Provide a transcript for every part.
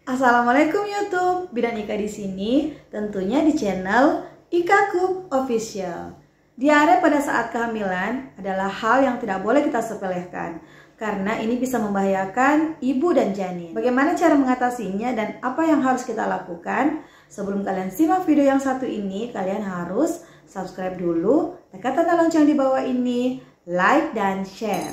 Assalamualaikum YouTube, Bidan Ika di sini, tentunya di channel Ika Cook Official. Diare pada saat kehamilan adalah hal yang tidak boleh kita sepelekan, karena ini bisa membahayakan ibu dan janin. Bagaimana cara mengatasinya dan apa yang harus kita lakukan? Sebelum kalian simak video yang satu ini, kalian harus subscribe dulu, tekan tanda lonceng di bawah ini, like dan share.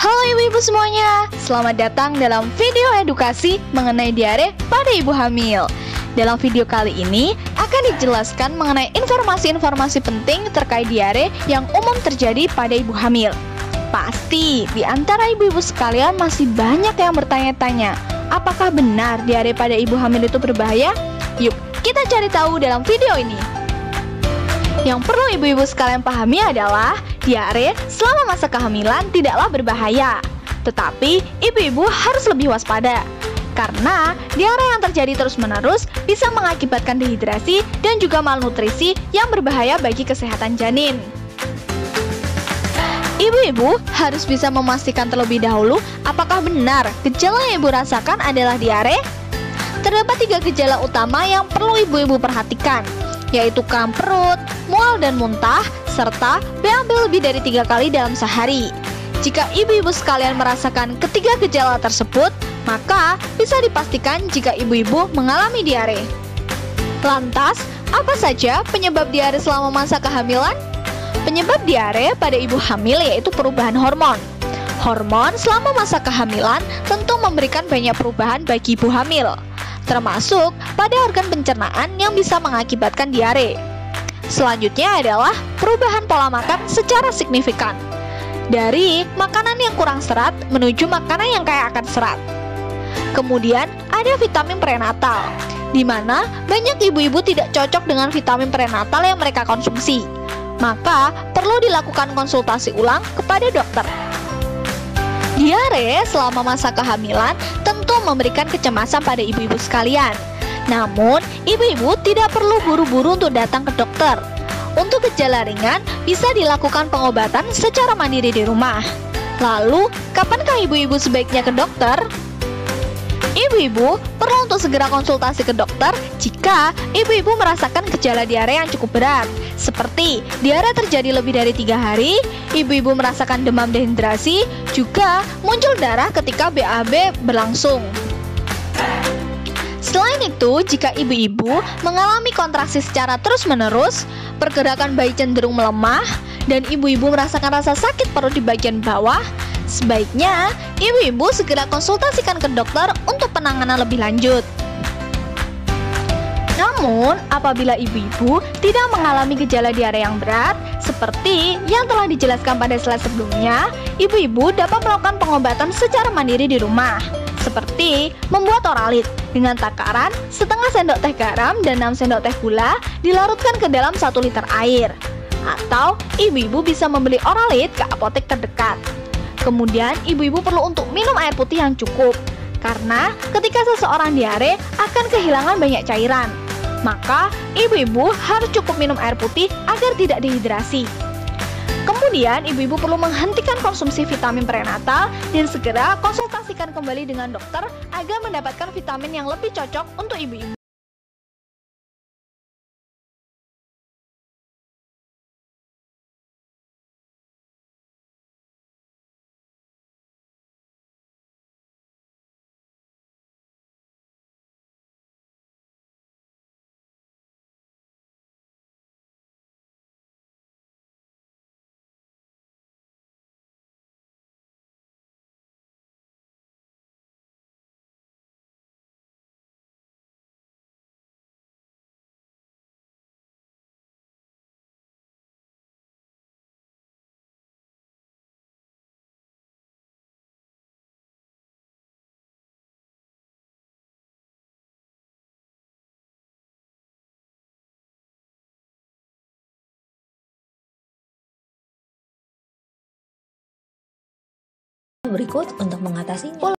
Halo ibu-ibu semuanya, selamat datang dalam video edukasi mengenai diare pada ibu hamil. Dalam video kali ini akan dijelaskan mengenai informasi-informasi penting terkait diare yang umum terjadi pada ibu hamil. Pasti di antara ibu-ibu sekalian masih banyak yang bertanya-tanya, apakah benar diare pada ibu hamil itu berbahaya? Yuk, kita cari tahu dalam video ini. Yang perlu ibu-ibu sekalian pahami adalah diare selama masa kehamilan tidaklah berbahaya. Tetapi ibu-ibu harus lebih waspada, karena diare yang terjadi terus-menerus bisa mengakibatkan dehidrasi dan juga malnutrisi yang berbahaya bagi kesehatan janin. Ibu-ibu harus bisa memastikan terlebih dahulu apakah benar gejala yang ibu rasakan adalah diare. Terdapat 3 gejala utama yang perlu ibu-ibu perhatikan, yaitu kram perut, mual dan muntah, serta BAB lebih dari 3 kali dalam sehari. Jika ibu-ibu sekalian merasakan ketiga gejala tersebut, maka bisa dipastikan jika ibu-ibu mengalami diare. Lantas, apa saja penyebab diare selama masa kehamilan? Penyebab diare pada ibu hamil yaitu perubahan hormon. Hormon selama masa kehamilan tentu memberikan banyak perubahan bagi ibu hamil, termasuk pada organ pencernaan yang bisa mengakibatkan diare. Selanjutnya adalah perubahan pola makan secara signifikan, dari makanan yang kurang serat menuju makanan yang kaya akan serat. Kemudian ada vitamin prenatal, di mana banyak ibu-ibu tidak cocok dengan vitamin prenatal yang mereka konsumsi. Maka perlu dilakukan konsultasi ulang kepada dokter. Diare selama masa kehamilan tentu memberikan kecemasan pada ibu-ibu sekalian. Namun, ibu-ibu tidak perlu buru-buru untuk datang ke dokter. Untuk gejala ringan, bisa dilakukan pengobatan secara mandiri di rumah. Lalu, kapankah ibu-ibu sebaiknya ke dokter? Ibu-ibu perlu untuk segera konsultasi ke dokter jika ibu-ibu merasakan gejala diare yang cukup berat, seperti diare terjadi lebih dari 3 hari, ibu-ibu merasakan demam dehidrasi, juga muncul darah ketika BAB berlangsung. Selain itu, jika ibu-ibu mengalami kontraksi secara terus-menerus, pergerakan bayi cenderung melemah, dan ibu-ibu merasakan rasa sakit perut di bagian bawah, sebaiknya ibu-ibu segera konsultasikan ke dokter untuk penanganan lebih lanjut. Namun, apabila ibu-ibu tidak mengalami gejala diare yang berat, seperti yang telah dijelaskan pada slide sebelumnya, ibu-ibu dapat melakukan pengobatan secara mandiri di rumah, seperti membuat oralit dengan takaran setengah sendok teh garam dan 6 sendok teh gula dilarutkan ke dalam 1 liter air. Atau ibu-ibu bisa membeli oralit ke apotek terdekat. Kemudian ibu-ibu perlu untuk minum air putih yang cukup, karena ketika seseorang diare akan kehilangan banyak cairan. Maka ibu-ibu harus cukup minum air putih agar tidak dehidrasi. Kemudian ibu-ibu perlu menghentikan konsumsi vitamin prenatal dan segera konsultasikan kembali dengan dokter agar mendapatkan vitamin yang lebih cocok untuk ibu-ibu. Berikut untuk mengatasinya.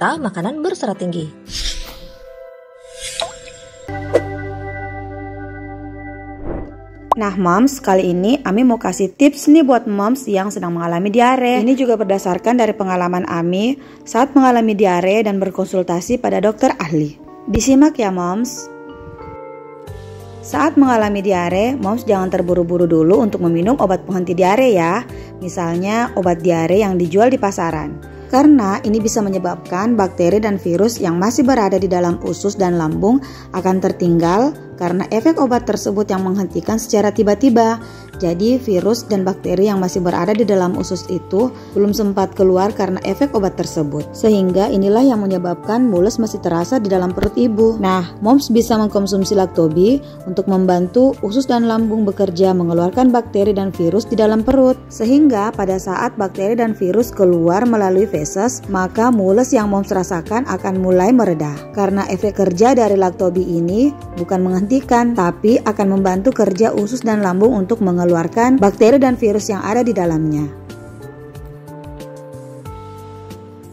serta makanan berserat tinggi. Nah moms, kali ini Ami mau kasih tips nih buat moms yang sedang mengalami diare. Ini juga berdasarkan dari pengalaman Ami saat mengalami diare dan berkonsultasi pada dokter ahli. Disimak ya moms. Saat mengalami diare, moms jangan terburu-buru dulu untuk meminum obat penghenti diare ya. Misalnya obat diare yang dijual di pasaran. Karena ini bisa menyebabkan bakteri dan virus yang masih berada di dalam usus dan lambung akan tertinggal karena efek obat tersebut yang menghentikan secara tiba-tiba. Jadi virus dan bakteri yang masih berada di dalam usus itu belum sempat keluar karena efek obat tersebut. Sehingga inilah yang menyebabkan mules masih terasa di dalam perut ibu. Nah, moms bisa mengkonsumsi Lactobi untuk membantu usus dan lambung bekerja mengeluarkan bakteri dan virus di dalam perut. Sehingga pada saat bakteri dan virus keluar melalui feses, maka mules yang moms rasakan akan mulai mereda. Karena efek kerja dari Lactobi ini bukan menghentikan, tapi akan membantu kerja usus dan lambung untuk mengeluarkan bakteri dan virus yang ada di dalamnya.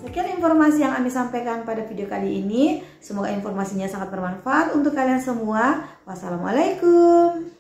Sekian informasi yang Ami sampaikan pada video kali ini. Semoga informasinya sangat bermanfaat untuk kalian semua. Wassalamualaikum.